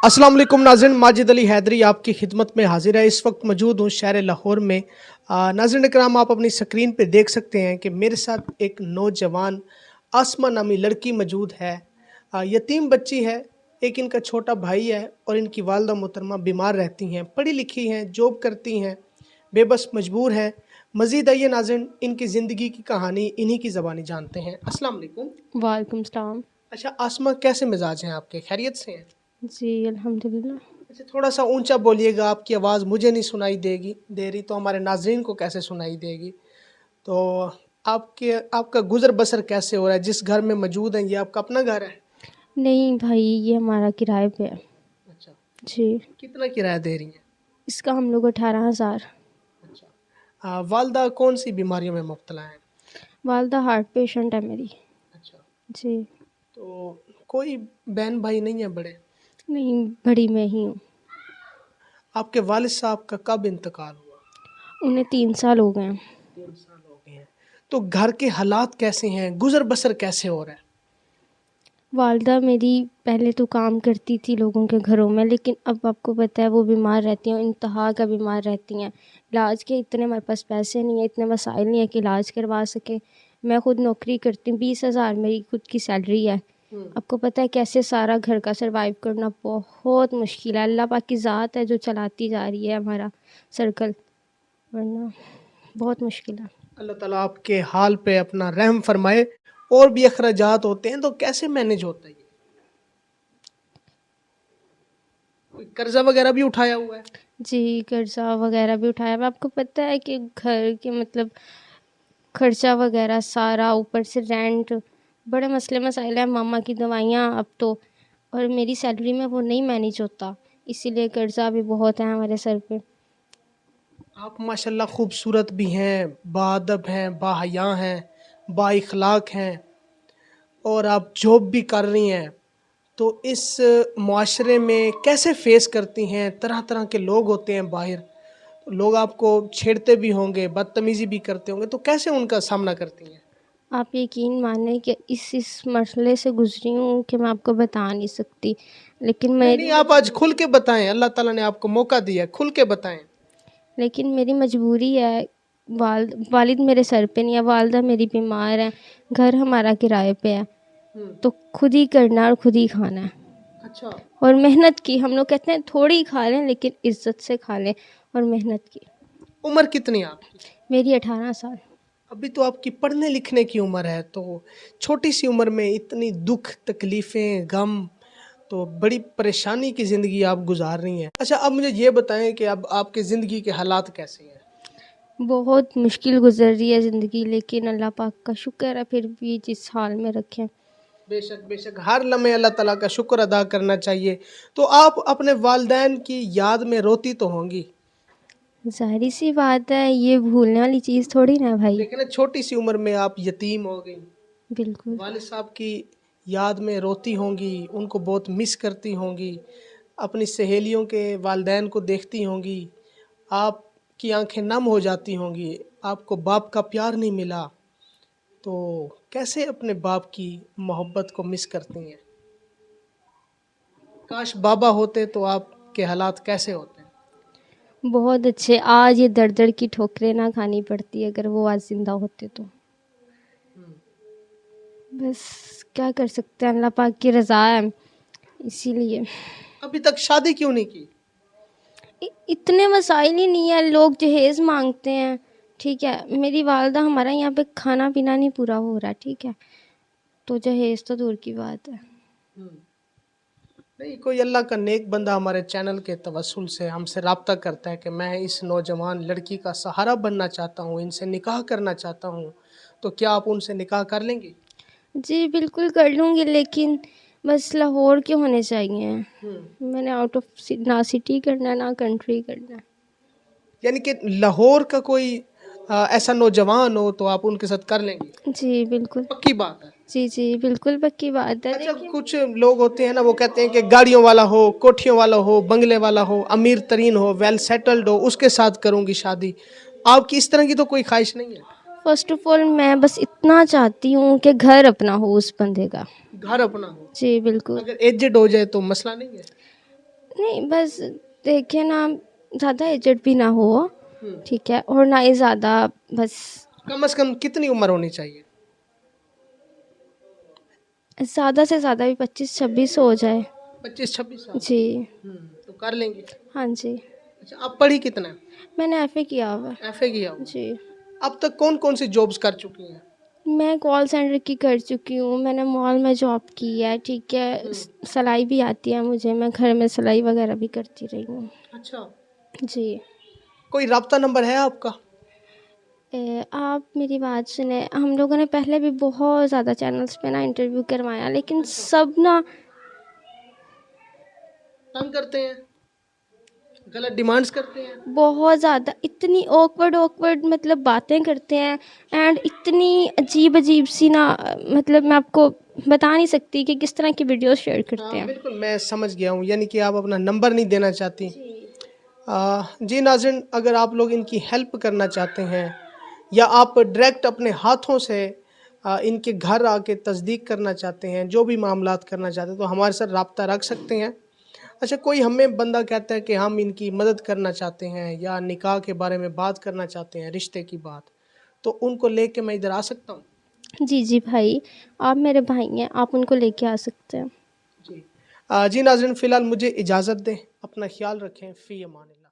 अस्सलाम वालेकुम नाज़रीन, माजिद अली हैदरी आपकी खिदमत में हाजिर है। इस वक्त मौजूद हूँ शहर लाहौर में। नाज़रीन इकराम, आप अपनी स्क्रीन पे देख सकते हैं कि मेरे साथ एक नौजवान आसमा नामी लड़की मौजूद है। यतीम बच्ची है, एक इनका छोटा भाई है और इनकी वालदा मोहतरमा बीमार रहती हैं, पढ़ी लिखी हैं, जॉब करती हैं, बेबस मजबूर हैं। मज़ीद आइए नाज़रीन इनकी ज़िंदगी की कहानी इन्हीं की ज़बानी जानते हैं। अस्सलाम वालेकुम। वालेकुम सलाम। अच्छा आसमा, कैसे मिजाज हैं आपके, खैरियत से हैं? जी अल्हम्दुलिल्लाह। अच्छा, थोड़ा सा ऊंचा बोलिएगा, आपकी आवाज़ मुझे नहीं सुनाई दे रही तो हमारे नाजरीन को कैसे सुनाई देगी। तो आपका गुजर बसर कैसे हो रहा है? जिस घर में मौजूद हैं ये आपका अपना घर है? नहीं भाई, ये हमारा किराए पे है। अच्छा, जी, कितना किराया दे रही हैं? इसका हम लोग 18,000। अच्छा, वालदा कौन सी बीमारियों में मुब्तला हैं? वालदा हार्ट पेशेंट है मेरी। अच्छा, जी। तो कोई बहन भाई नहीं है बड़े? नहीं, बड़ी मैं ही हूँ। आपके वालिद साहब का कब इंतकाल हुआ? उन्हें 3 साल हो गए हैं। 3 साल हो गए हैं। तो घर के हालात कैसे हैं, गुजर बसर कैसे हो रहा है? वालदा मेरी पहले तो काम करती थी लोगों के घरों में, लेकिन अब आपको पता है वो बीमार रहती हैं, इंतहा का बीमार रहती हैं। इलाज के इतने हमारे पास पैसे नहीं है, इतने वसाइल नहीं है कि इलाज करवा सके। मैं खुद नौकरी करती हूँ, 20,000 मेरी खुद की सैलरी है। आपको पता है कैसे सारा घर का सरवाइव करना बहुत मुश्किल है। अल्लाह पाक की ज़ात है जो चलाती जा रही है हमारा सर्कल, वरना बहुत मुश्किल है। अल्लाह ताला आपके हाल पे अपना रहम फरमाए। और भी अखराजात होते हैं तो कैसे मैनेज होता है ये? कोई कर्जा वगैरह भी उठाया हुआ है? जी, कर्जा वगैरह भी उठाया हुआ। आपको पता है कि घर के मतलब खर्चा वगैरह सारा, ऊपर से रेंट, बड़े मसले मसाइल हैं। मामा की दवाइयाँ अब तो, और मेरी सैलरी में वो नहीं मैनेज होता, इसीलिए कर्जा भी बहुत है हमारे सर पे। आप माशाल्लाह खूबसूरत भी हैं, बाअदब हैं, बाहया हैं, बाइखलाक हैं और आप जॉब भी कर रही हैं। तो इस मुआशरे में कैसे फेस करती हैं? तरह तरह के लोग होते हैं बाहर, लोग आपको छेड़ते भी होंगे, बदतमीज़ी भी करते होंगे, तो कैसे उनका सामना करती हैं? आप यकीन मानें कि इस मसले से गुजरी हूँ कि मैं आपको बता नहीं सकती, लेकिन नहीं नहीं, मेरी आप आज खुल के बताएं, अल्लाह ताला ने आपको मौका दिया है, खुल के बताएं। लेकिन मेरी मजबूरी है। वालिद मेरे सर पे नहीं है, वालदा मेरी बीमार है, घर हमारा किराए पे है, तो खुद ही करना और खुद ही खाना है। अच्छा, और मेहनत की, हम लोग कहते हैं थोड़ी खा लें लेकिन इज्जत से खा लें, और मेहनत की। उम्र कितनी है आपकी? मेरी 18 साल। अभी तो आपकी पढ़ने लिखने की उम्र है, तो छोटी सी उम्र में इतनी दुख तकलीफ़ें गम, तो बड़ी परेशानी की ज़िंदगी आप गुजार रही हैं। अच्छा, अब मुझे ये बताएं कि अब आपकी ज़िंदगी के हालात कैसे हैं? बहुत मुश्किल गुजर रही है ज़िंदगी, लेकिन अल्लाह पाक का शुक्र है फिर भी जिस हाल में रखें। बेशक बेशक, हर लम्हे अल्लाह ताला का शुक्र अदा करना चाहिए। तो आप अपने वालिदैन की याद में रोती तो होंगी? ज़ाहिर सी बात है, ये भूलने वाली चीज़ थोड़ी ना है भाई। लेकिन छोटी सी उम्र में आप यतीम हो गई, बिल्कुल। वालिद साहब की याद में रोती होंगी, उनको बहुत मिस करती होंगी, अपनी सहेलियों के वालिदैन को देखती होंगी, आपकी आंखें नम हो जाती होंगी, आपको बाप का प्यार नहीं मिला, तो कैसे अपने बाप की मोहब्बत को मिस करती हैं? काश बाबा होते तो आपके हालात कैसे होते? बहुत अच्छे। आज ये दर दर की ठोकरें ना खानी पड़ती अगर वो आज ज़िंदा होते तो। बस क्या कर सकते हैं, अल्लाह पाक की रज़ा है, इसीलिए। अभी तक शादी क्यों नहीं की? इतने मसाइल ही नहीं है, लोग जहेज़ मांगते हैं, ठीक है। मेरी वालदा, हमारा यहाँ पे खाना पीना नहीं पूरा हो रहा, ठीक है, तो जहेज़ तो दूर की बात है। नहीं, कोई अल्लाह का नेक बंदा हमारे चैनल के तवस्सुल से हमसे रब्ता करता है कि मैं इस नौजवान लड़की का सहारा बनना चाहता हूँ, इनसे निकाह करना चाहता हूँ, तो क्या आप उनसे निकाह कर लेंगी? जी बिल्कुल कर लूँगी, लेकिन बस लाहौर के होने चाहिए। मैंने आउट ऑफ ना सिटी करना है ना कंट्री करना है। यानी कि लाहौर का कोई ऐसा नौजवान हो तो आप उनके साथ कर लेंगी? जी बिल्कुल। पक्की बात है। जी जी बिल्कुल पक्की बात है। अच्छा, कुछ लोग होते हैं ना, वो कहते हैं कि गाड़ियों वाला हो, कोठियों वाला हो, बंगले वाला हो, अमीर तरीन हो, वेल सेटल्ड हो, उसके साथ करूँगी शादी। आपकी इस तरह की तो कोई ख्वाहिश नहीं है? फर्स्ट ऑफ ऑल मैं बस इतना चाहती हूँ कि घर अपना हो उस बंदे का। घर अपना हो? जी बिल्कुल। अगर एजेड हो जाए तो मसला नहीं है? नहीं बस देखिए ना, ज़्यादा एजड भी ना हो, ठीक है, और ना ही ज़्यादा, बस कम से कम कितनी उम्र होनी चाहिए? ज़्यादा से ज़्यादा भी 25-26 हो जाए। 25-26 साल? जी। तो कर लेंगे। हाँ जी। अच्छा, आप पढ़ी कितना है? मैंने एफ़ए किया हुआ है। एफए किया हुआ? जी। अब तक कौन कौन सी जॉब्स कर चुकी हैं? मैं कॉल सेंटर की कर चुकी हूँ, मैंने मॉल में जॉब की है, ठीक है, सिलाई भी आती है मुझे, मैं घर में सिलाई वगैरह भी करती रही हूँ। अच्छा, जी। कोई राब्ता नंबर है आपका? आप मेरी बात सुने, हम लोगों ने पहले भी बहुत ज़्यादा चैनल्स पे ना इंटरव्यू करवाया, लेकिन सब ना तंग करते हैं, गलत डिमांड्स करते हैं? बहुत ज़्यादा, इतनी ऑकवर्ड मतलब बातें करते हैं, एंड इतनी अजीब अजीब सी ना, मतलब मैं आपको बता नहीं सकती कि किस तरह की वीडियोस शेयर करते हैं। बिल्कुल मैं समझ गया हूँ, यानी कि आप अपना नंबर नहीं देना चाहती। जी। जी नाज़रीन, अगर आप लोग इनकी हेल्प करना चाहते हैं या आप डायरेक्ट अपने हाथों से इनके घर आके तस्दीक करना चाहते हैं, जो भी मामलात करना चाहते हैं, तो हमारे साथ रब्ता रख सकते हैं। अच्छा, कोई हमें बंदा कहता है कि हम इनकी मदद करना चाहते हैं या निकाह के बारे में बात करना चाहते हैं, रिश्ते की बात, तो उनको लेके मैं इधर आ सकता हूँ? जी जी भाई, आप मेरे भाई हैं, आप उनको लेके आ सकते हैं। जी। जी नाज़रीन, फ़िलहाल मुझे इजाज़त दें, अपना ख्याल रखें, फ़ी अमान अल्लाह।